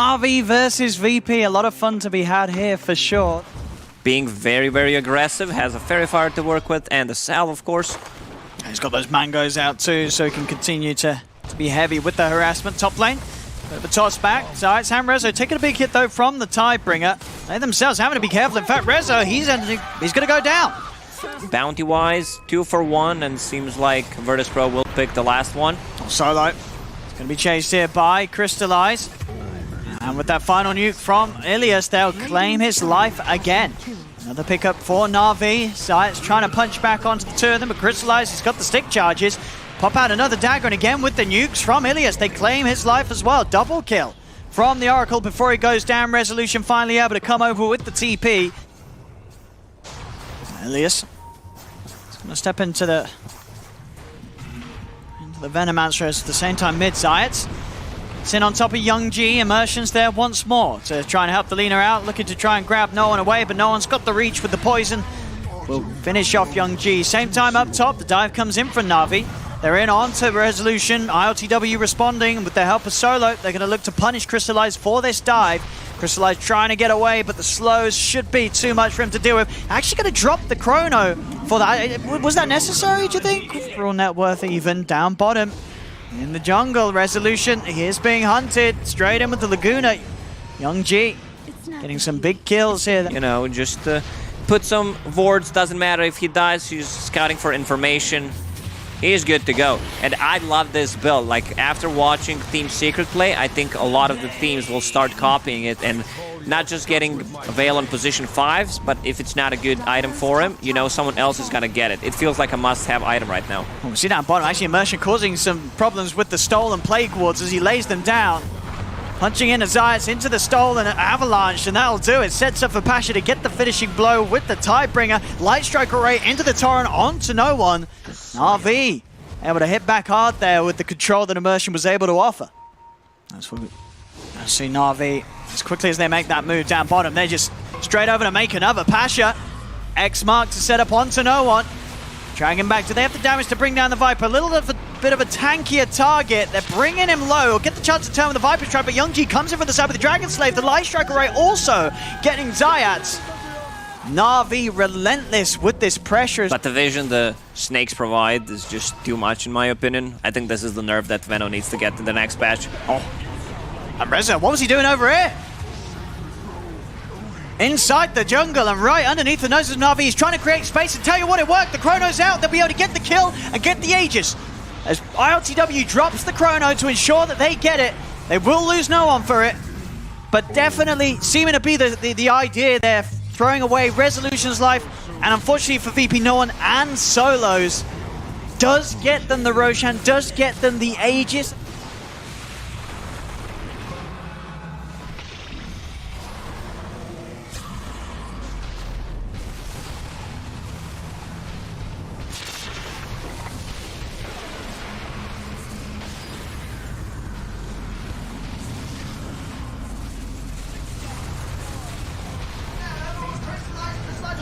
NAVI versus VP, a lot of fun to be had here for sure. Being very, very aggressive, has a fairy fire to work with, and the salve, of course. He's got those mangoes out too, so he can continue to be heavy with the harassment. Top lane, bit of a toss back. CIS and Rezo taking a big hit though from the Tidebringer. They themselves having to be careful. In fact, Rezo, he's going to go down. Bounty-wise, 2 for 1, and seems like Virtus.pro will pick the last one. Solo is going to be chased here by Crystallize. And with that final nuke from Ilias, they'll claim his life again. Another pickup for Na'Vi. CIS trying to punch back onto the two of them, but Crystallize has got the stick charges. Pop out another dagger, and again with the nukes from Ilias, they claim his life as well. Double kill from the Oracle before he goes down. Resolution finally able to come over with the TP. Ilias is going to step into the Venomancer at the same time mid. CIS it's in on top of Young G. Immersion's there once more to try and help the Lina out, looking to try and grab no one away, but no one's got the reach with the poison. Will finish off Young G. Same time up top, the dive comes in from Na'Vi. They're in on to Resolution. ILTW responding with the help of Solo. They're going to look to punish Crystallize for this dive. Crystallize trying to get away, but the slows should be too much for him to deal with. Actually going to drop the chrono for that. Was that necessary, do you think? Raw net worth even down bottom. In the jungle, Resolution, he is being hunted. Straight in with the Laguna. Young G getting some big kills here. You know, just put some wards, doesn't matter if he dies, he's scouting for information. He's good to go. And I love this build. Like, after watching Team Secret play, I think a lot of the teams will start copying it and not just getting Veil on position 5s, but if it's not a good item for him, you know, someone else is gonna get it. It feels like a must-have item right now. We see down bottom, actually Immersion causing some problems with the Stolen Plague Wards as he lays them down. Punching in CIS into the Stolen Avalanche, and that'll do it. Sets up for Pasha to get the finishing blow with the Tidebringer. Light Strike Array into the Torrent, onto no one. RV able to hit back hard there with the control that Immersion was able to offer. That's what we see Na'Vi, as quickly as they make that move down bottom, they're just straight over to make another. Pasha, X mark to set up onto no one. Dragging back, do they have the damage to bring down the Viper? A little bit of a tankier target. They're bringing him low. Get the chance to turn with the Viper's Trap, but Young G comes in from the side with the Dragon Slave. The Light Strike Array also getting Zayats. Na'Vi relentless with this pressure. But the vision the snakes provide is just too much in my opinion. I think this is the nerf that Veno needs to get in the next patch. Oh, and Reza, what was he doing over here? Inside the jungle and right underneath the nose of Na'Vi. He's trying to create space, and tell you what, it worked. The Chrono's out. They'll be able to get the kill and get the Aegis. As ILTW drops the Chrono to ensure that they get it. They will lose no one for it, but definitely seeming to be the idea there, throwing away Resolution's life, and unfortunately for VP, no one and Solos does get them the Roshan, does get them the Aegis.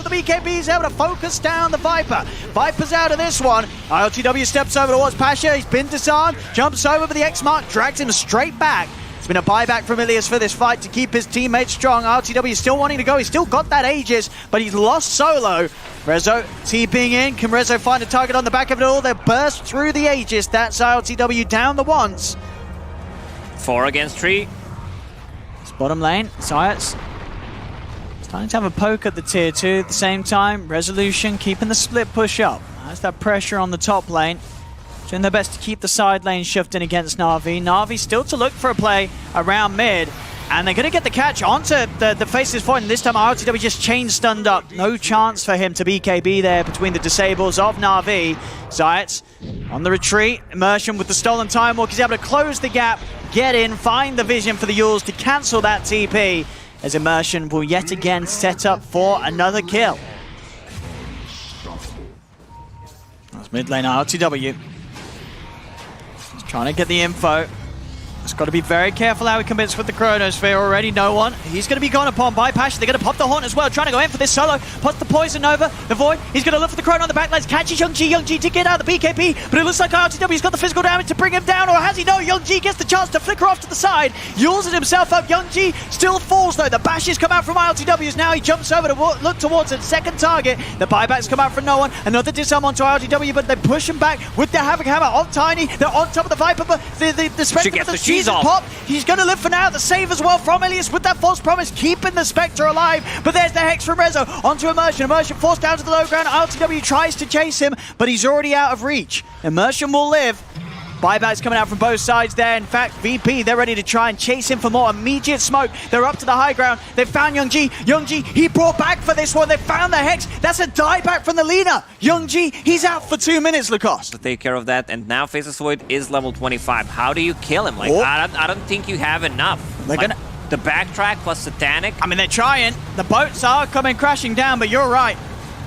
The BKB is able to focus down the Viper. Viper's out of this one. ILTW steps over towards Pasha. He's been disarmed. Jumps over with the X mark. Drags him straight back. It's been a buyback from Ilias for this fight to keep his teammates strong. ILTW still wanting to go. He's still got that Aegis, but he's lost Solo. Rezo TPing in. Can Rezo find a target on the back of it all? They burst through the Aegis. That's ILTW down the once. 4 against 3. It's bottom lane. CIS starting to have a poke at the tier 2 at the same time. Resolution keeping the split push up. That's that pressure on the top lane. Doing their best to keep the side lane shifting against Na'Vi. Na'Vi still to look for a play around mid. And they're going to get the catch onto the Faceless Void. And this time ILTW just chain stunned up. No chance for him to BKB there between the disables of Na'Vi. CIS on the retreat. Immersion with the Stolen Time Walk. He's able to close the gap, get in, find the vision for the Yules to cancel that TP. As Immersion will yet again set up for another kill. That's mid lane ILTW. He's trying to get the info. Just got to be very careful how he commits with the Chronosphere. Already no one. He's going to be gone upon by Pasha. They're going to pop the Haunt as well, trying to go in for this solo. Puts the Poison over the Void. He's going to look for the Chrono on the backlines. Catches Youngji. Youngji to get out of the BKB, but it looks like RTW's got the physical damage to bring him down, or has he? No, Youngji gets the chance to flicker off to the side. Yules himself up. Youngji still falls though. The bashes come out from RTW's. Now he jumps over to look towards a second target. The buybacks come out from no one. Another disarm onto RTW, but they push him back with the Havoc Hammer on Tiny. They're on top of the Viper, but the Spectre with the season pop. He's going to live for now. The save as well from Ilias with that false promise, keeping the Spectre alive. But there's the Hex from Rezo onto Immersion. Immersion forced down to the low ground. RTW tries to chase him, but he's already out of reach. Immersion will live. Buybacks coming out from both sides there. In fact, VP, they're ready to try and chase him for more immediate smoke. They're up to the high ground. They've found Youngji. Youngji, he brought back for this one. They found the Hex. That's a dieback from the Lina. Youngji, he's out for 2 minutes, Lacoste. To take care of that, and now Faceless Void is level 25. How do you kill him? Like, I don't think you have enough. Like, the backtrack plus Satanic. I mean, they're trying. The boats are coming crashing down, but you're right.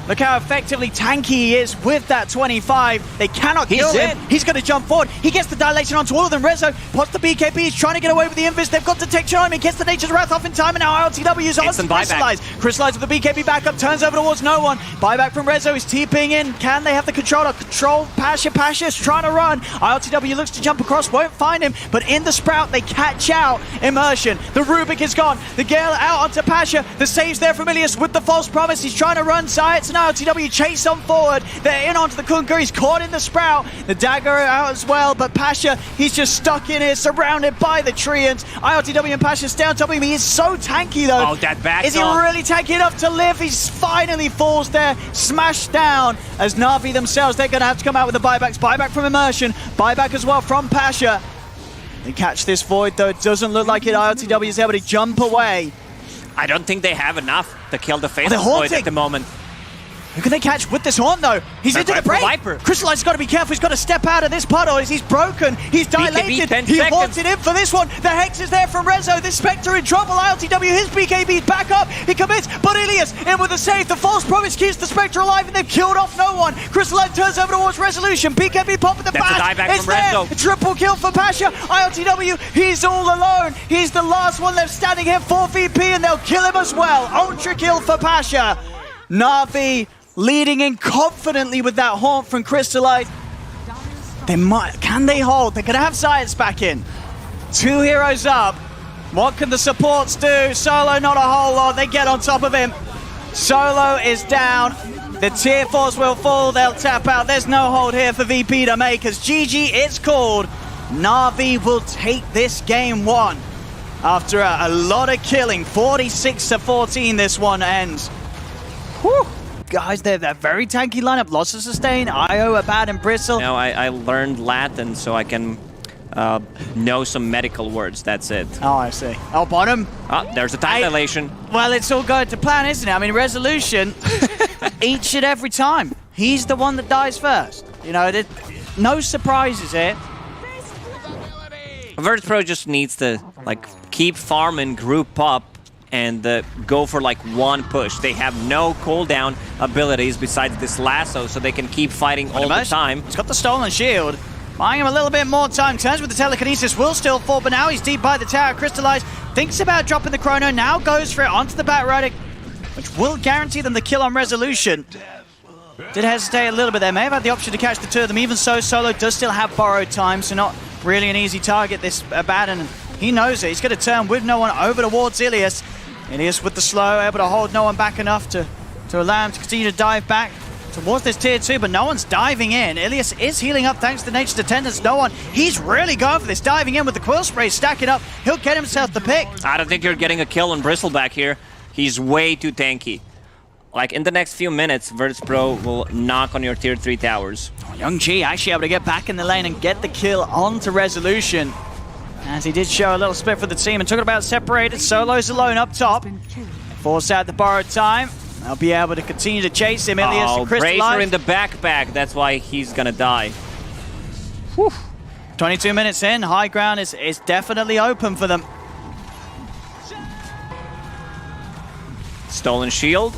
Look how effectively tanky he is with that 25. They cannot kill him. He's going to jump forward. He gets the dilation onto all of them. Rezo pots the BKB. He's trying to get away with the Invis. They've got detection on him. He gets the Nature's Wrath off in time, and now RLTW is on to Crystallize. Crystallize with the BKB back up, turns over towards no one. Buyback from Rezo. He's TPing in. Can they have the controller? Control Pasha. Pasha's trying to run. RLTW looks to jump across, won't find him, but in the Sprout, they catch out Immersion. The Rubik is gone. The Gale out onto Pasha. The save's there from Ilias with the false promise. He's trying to run. CIS and RLTW chase on forward. They're in onto the Kunker. He's caught in the Sprout. The Dagger out as well, but Pasha, he's just stuck in here, surrounded by the Treants. ILTW and Pasha stay on top of him. He is so tanky though. Oh, that back is he really tanky enough to live? He finally falls there, smashed down as Navi themselves, they're going to have to come out with the buybacks. Buyback from Immersion. Buyback as well from Pasha. They catch this Void though. It doesn't look like it. ILTW is able to jump away. I don't think they have enough to kill the Faceless Void at the moment. Who can they catch with this Haunt though? He's into the break. Crystallize's got to be careful. He's got to step out of this puddle. He's broken. He's dilated. He haunted in for this one. The Hex is there from Rezo. This Spectre in trouble. ILTW, his BKB's back up. He commits, but Ilias in with a save. The false promise keeps the Spectre alive, and they've killed off no one. Crystallize turns over towards Resolution. BKB popping the bash. It's there. A triple kill for Pasha. ILTW, he's all alone. He's the last one left standing here for VP, and they'll kill him as well. Ultra kill for Pasha. Navi leading in confidently with that Haunt from Crystallize. Can they hold? They're going to have CIS back in. 2 heroes up. What can the supports do? Solo, not a whole lot. They get on top of him. Solo is down. The tier 4s will fall. They'll tap out. There's no hold here for VP to make as GG it's called. Navi will take this game 1. After a lot of killing. 46-14 this one ends. Whew. Guys, they're very tanky lineup. Lots of sustain. IO, Abad, and Bristle. No, I learned Latin so I can know some medical words. That's it. Oh, I see. Oh, bottom. Oh, there's a time dilation. Well, it's all going to plan, isn't it? I mean, Resolution, each and every time. He's the one that dies first. You know, no surprises here. Virtus.pro just needs to keep farming, group up, and go for one push. They have no cooldown abilities besides this lasso, so they can keep fighting all the time. He's got the stolen shield. Buying him a little bit more time. Turns with the telekinesis, will still fall, but now he's deep by the tower. Crystallize thinks about dropping the chrono, now goes for it onto the Batridic, which will guarantee them the kill on Resolution. Did hesitate a little bit there. May have had the option to catch the 2 of them. Even so, Solo does still have borrowed time, so not really an easy target, this Abaddon. He knows it. He's going to turn with no one over towards Ilias. Ilias with the slow, able to hold no one back enough to allow him to continue to dive back towards this tier 2, but no one's diving in. Ilias is healing up thanks to Nature's Attendance. No one. He's really going for this, diving in with the Quill Spray, stacking up. He'll get himself the pick. I don't think you're getting a kill on Bristleback here. He's way too tanky. In the next few minutes, Virtus.pro will knock on your tier 3 towers. Oh, Youngji actually able to get back in the lane and get the kill onto Resolution. As he did show a little split for the team and talking about separated, Solo's alone up top. Force out the borrowed time. They'll be able to continue to chase him. Ilias and Crystallize. Bracer in the backpack, that's why he's gonna die. Whew. 22 minutes in, high ground is definitely open for them. Stolen shield.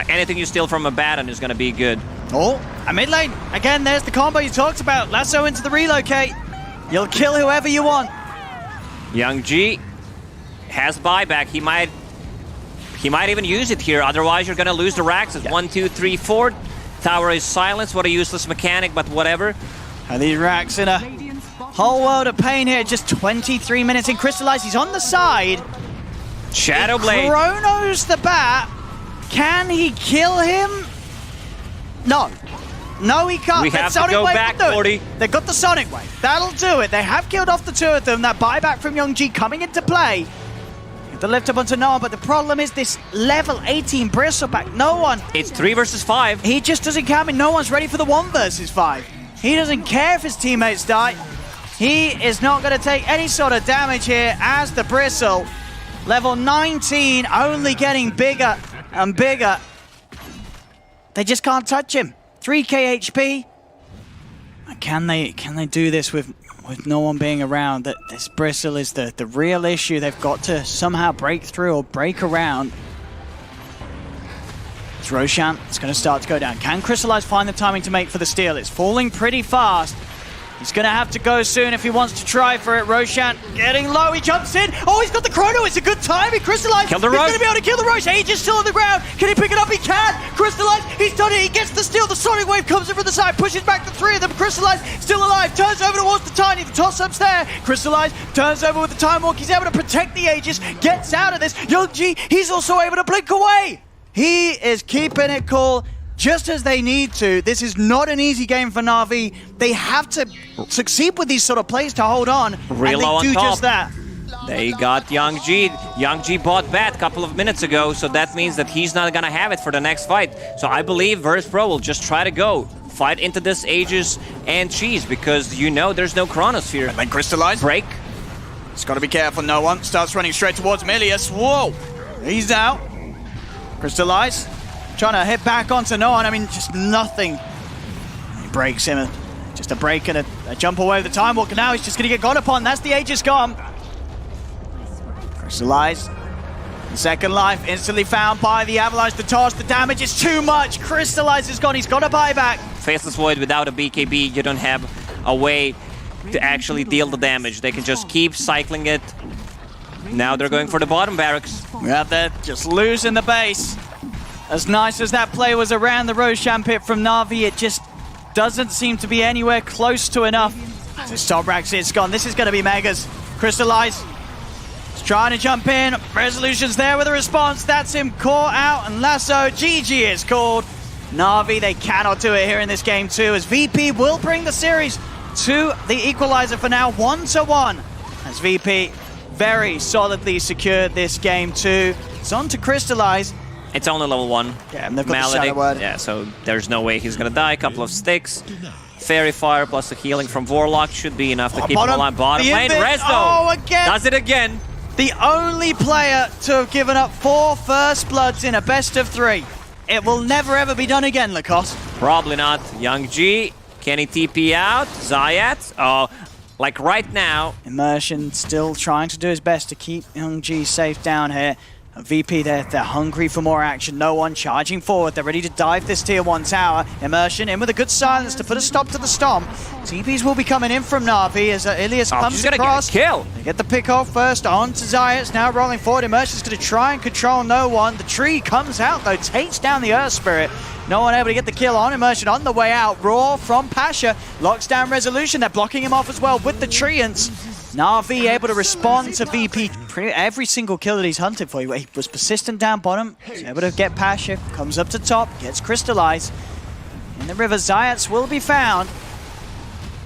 Anything you steal from Abaddon is gonna be good. Oh, a mid lane. Again, there's the combo you talked about. Lasso into the relocate. You'll kill whoever you want. Young G has buyback. He might even use it here. Otherwise, you're gonna lose the racks. It's 1, 2, 3, 4. Tower is silenced. What a useless mechanic, but whatever. And these racks in a whole world of pain here. Just 23 minutes in. Crystallize, he's on the side. Shadow Blade. Chronos the bat. Can he kill him? No. No, he can't. We have to go back, 40. They've got the Sonic Wave. That'll do it. They have killed off the two of them. That buyback from Young G coming into play. The lift up onto Noah, but the problem is this level 18 Bristleback. No one. It's 3 versus 5. He just doesn't count. No one's ready for the 1 versus 5. He doesn't care if his teammates die. He is not going to take any sort of damage here as the Bristle. Level 19, only getting bigger and bigger. They just can't touch him. 3k HP. Can they do this with no one being around? That this Bristle is the real issue. They've got to somehow break through or break around. It's Roshan. It's going to start to go down. Can Crystallize find the timing to make for the steal? It's falling pretty fast. He's going to have to go soon if he wants to try for it. Roshan getting low. He jumps in. Oh, he's got the chrono. It's a good timing. Crystallize. Kill the He's Roche. going to be able to kill the Roche. Age is still on the ground. Can he pick it up? He can. Crystallize. He's done it. He gets the steal. The Sonic Wave comes in from the side. Pushes back the 3 of them. Crystallize still alive. Turns over towards the Tiny. The toss-up's there. Crystallize turns over with the Time Walk. He's able to protect the Aegis. Gets out of this. Young G, he's also able to blink away. He is keeping it cool. Just as they need to. This is not an easy game for NAVI. They have to succeed with these sort of plays to hold on. Real low on and they do top. just that. They got Young G. Young G bought bat a couple of minutes ago, so that means that he's not gonna have it for the next fight. So I believe Virtus Pro will just try to go fight into this Aegis and Cheese because you know there's no Chronosphere. And then Crystallize. Break. He's got to be careful. No one starts running straight towards Milius. Whoa. He's out. Crystallize. Trying to hit back onto no one. I mean, just nothing. He breaks him. Just a break and a jump away with the Time Walker. Now he's just going to get gone upon. That's the Aegis gone. Crystallize. Second life instantly found by the Avalanche. The toss, the damage is too much. Crystallize is gone. He's got a buyback. Faceless Void without a BKB, you don't have a way to actually deal the damage. They can just keep cycling it. Now they're going for the bottom barracks. We're out there just losing the base. As nice as that play was around the Roshan pit from Na'Vi, it just doesn't seem to be anywhere close to enough. This top rack's it's gone. This is going to be Megas. Crystallize. He's trying to jump in. Resolution's there with a response. That's him caught out and Lasso. GG is called. Na'Vi, they cannot do it here in this game too, as VP will bring the series to the equalizer for now, 1-1. As VP very solidly secured this game too. It's on to Crystallize. It's only level 1. Yeah, and they've got the Shadow Word. Yeah, so there's no way he's gonna die. A couple of sticks. Fairy Fire plus the healing from Warlock should be enough to keep him alive. Bottom lane, Resto! Oh, again! Does it again! The only player to have given up 4 first bloods in a best of 3. It will never ever be done again, Lacoste. Probably not. Young G, can he TP out? Zayat? Oh, like right now. Immersion still trying to do his best to keep Young G safe down here. VP, they're hungry for more action. No one charging forward. They're ready to dive this tier 1 tower. Immersion in with a good silence to put a stop to the stomp. TPs will be coming in from Na'Vi as Ilias comes across. Get a kill. They get the pick off first on to Zayas. Now rolling forward. Immersion's going to try and control no one. The tree comes out though, takes down the Earth Spirit. No one able to get the kill on Immersion on the way out. Raw from Pasha locks down Resolution. They're blocking him off as well with the Treants. Na'Vi able to respond to VP. Every single kill that he's hunted for, he was persistent down bottom. He's able to get Pasha, comes up to top, gets Crystallized. In the river, Zayats will be found.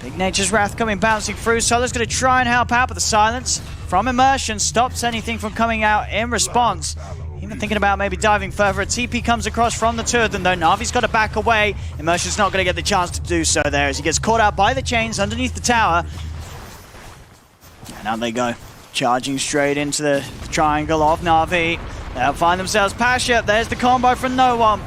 Big Nature's Wrath coming bouncing through. Solar's going to try and help out, but the silence from Immersion stops anything from coming out in response. Even thinking about maybe diving further. A TP comes across from the two of them though. Na'Vi's got to back away. Immersion's not going to get the chance to do so there as he gets caught out by the chains underneath the tower. And out they go, charging straight into the triangle of Na'Vi. They'll find themselves Pasha. There's the combo from no one.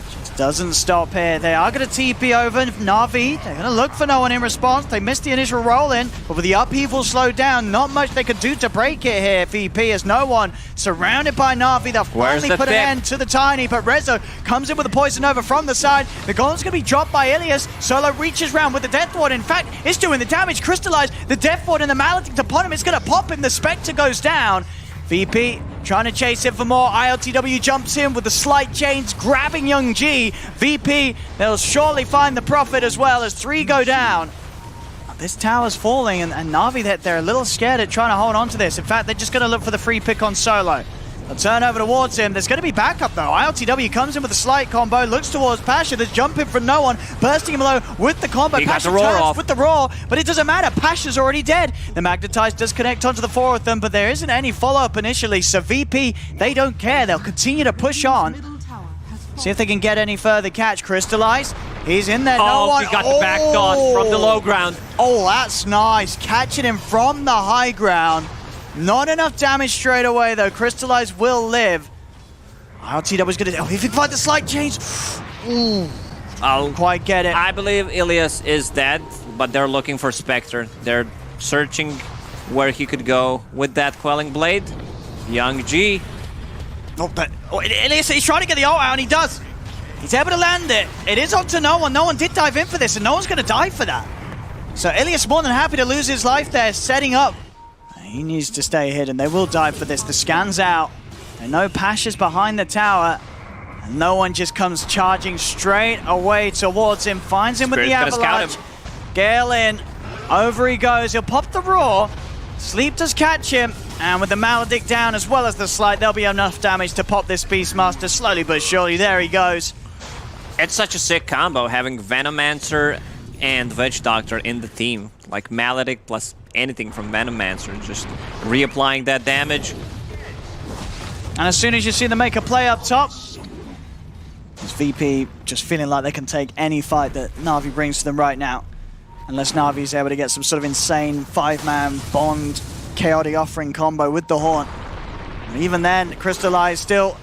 Just Doesn't stop here. They are going to TP over Na'Vi. They're going to look for no one in response. They missed the initial roll in, but with the upheaval slowed down, not much they could do to break it here. VP has no one. Surrounded by Na'Vi, they'll finally put an end to the Tiny, but Rezo comes in with a poison over from the side. The golem's going to be dropped by Ilias. Solo reaches round with the Death Ward. In fact, it's doing the damage. Crystallize the Death Ward and the Maledict upon him. It's going to pop him. The Spectre goes down. VP trying to chase it for more. ILTW jumps in with the slight chains, grabbing Young G. VP, they'll surely find the Prophet as well as 3 go down. This tower's falling, and Na'Vi, they're a little scared at trying to hold on to this. In fact, they're just going to look for the free pick on Solo. They'll turn over towards him. There's going to be backup, though. ILTW comes in with a slight combo, looks towards Pasha. There's jumping from no one, bursting him low with the combo. He got Pasha the roar turns off. with the roar, but it doesn't matter. Pasha's already dead. The Magnetize does connect onto the 4 of them, but there isn't any follow-up initially, so VP, they don't care. They'll continue to push on. See if they can get any further catch. Crystallize. He's in there. No one. He got the back dodge from the low ground. Oh, that's nice. Catching him from the high ground. Not enough damage straight away, though. Crystallize will live. ILTW was going to... Oh, if he can find the slight change. Ooh. I'll quite get it. I believe Ilias is dead, but they're looking for Spectre. They're searching where he could go with that Quelling Blade. Young G. Ilias, he's trying to get the ult out, and he does. He's able to land it. It is onto no one. No one did dive in for this, and no one's going to die for that. So Ilias more than happy to lose his life there, setting up. He needs to stay hidden. They will dive for this. The scan's out. And no Pasha's behind the tower. And no one just comes charging straight away towards him. Finds him with the avalanche. Gale in. Over he goes. He'll pop the roar. Sleep does catch him. And with the Maledict down as well as the Slight, there'll be enough damage to pop this Beastmaster slowly but surely. There he goes. It's such a sick combo having Venomancer and Witch Doctor in the team. Like Maledict plus anything from Venomancer, just reapplying that damage. And as soon as you see them make a play up top, this VP just feeling like they can take any fight that Na'Vi brings to them right now. Unless Na'Vi is able to get some sort of insane 5-man bond chaotic offering combo with the Haunt. And even then, Crystallize still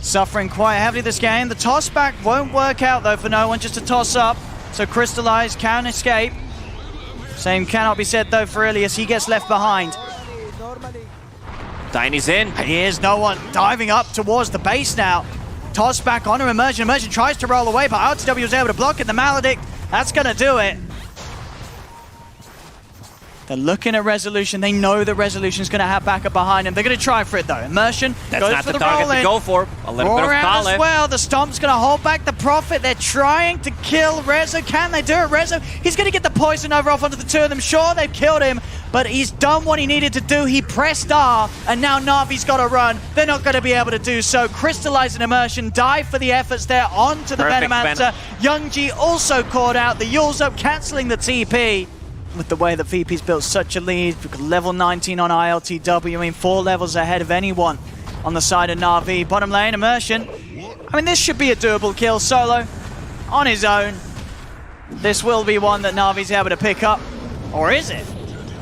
suffering quite heavily this game. The toss back won't work out though for no one, just a toss up. So Crystallize can escape. Same cannot be said though for Ilias. He gets left behind. Tiny's in. Here's no one diving up towards the base now. Toss back onto Immersion. Immersion tries to roll away, but ILTW was able to block it. The Maledict, that's going to do it. They're looking at Resolution. They know that Resolution's going to have backup behind him. They're going to try for it though. Immersion That's goes not for the the target roll in. to go for. A little bit of Around Kale. as well. The Stomp's going to hold back the Prophet. They're trying to kill Rezo. Can they do it? Rezo, he's going to get the poison over off onto the 2 of them. Sure, they've killed him, but he's done what he needed to do. He pressed R, and now Na'Vi's got to run. They're not going to be able to do so. Crystallize and Immersion die for the efforts there onto the Venomancer. Young G also caught out. The Yule's up, cancelling the TP. With the way that VP's built such a lead, level 19 on ILTW, I mean 4 levels ahead of anyone on the side of Na'Vi. Bottom lane, Immersion. I mean, this should be a doable kill. Solo, on his own. This will be one that Na'Vi's able to pick up. Or is it?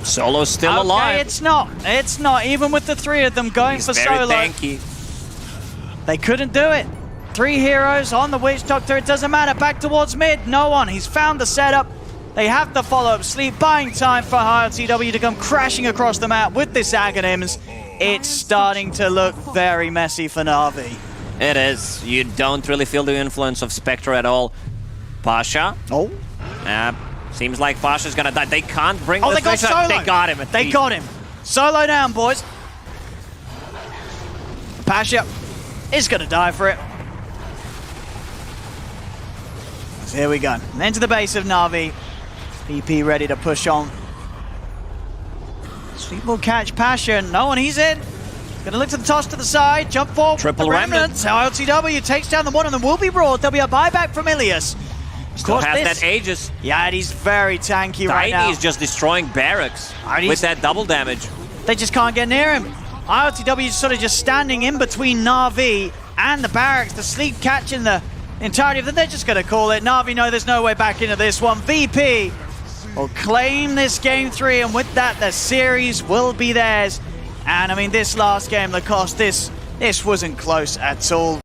Solo's still alive. It's not. It's not. Even with the 3 of them going for Solo. Tanky. They couldn't do it. 3 heroes on the Witch Doctor. It doesn't matter. Back towards mid. No one. He's found the setup. They have the follow-up Sleep, buying time for ILTW to come crashing across the map with this Aghanims. It's starting to look very messy for Na'Vi. It is. You don't really feel the influence of Spectre at all. Pasha. Oh. Seems like Pasha's gonna die. They can't bring they this got fish Solo. up. They got him. They got him. Solo down, boys. Pasha is going to die for it. So here we go. And into the base of Na'Vi. VP ready to push on. Sleep will catch Passion. No one, he's in. Gonna look to the toss to the side. Jump forward. Triple remnant. ILTW takes down the 1 of them. Will be brought. There'll be a buyback from Ilias. Still has that Aegis. Yeah, and he's very tanky right now. Tiny's just destroying barracks with that double damage. They just can't get near him. ILTW is sort of just standing in between Na'Vi and the barracks. The Sleep catching the entirety of them. They're just going to call it. Na'Vi know there's no way back into this one. VP will claim this game 3, and with that, the series will be theirs. And I mean, this last game, Lacoste, this wasn't close at all.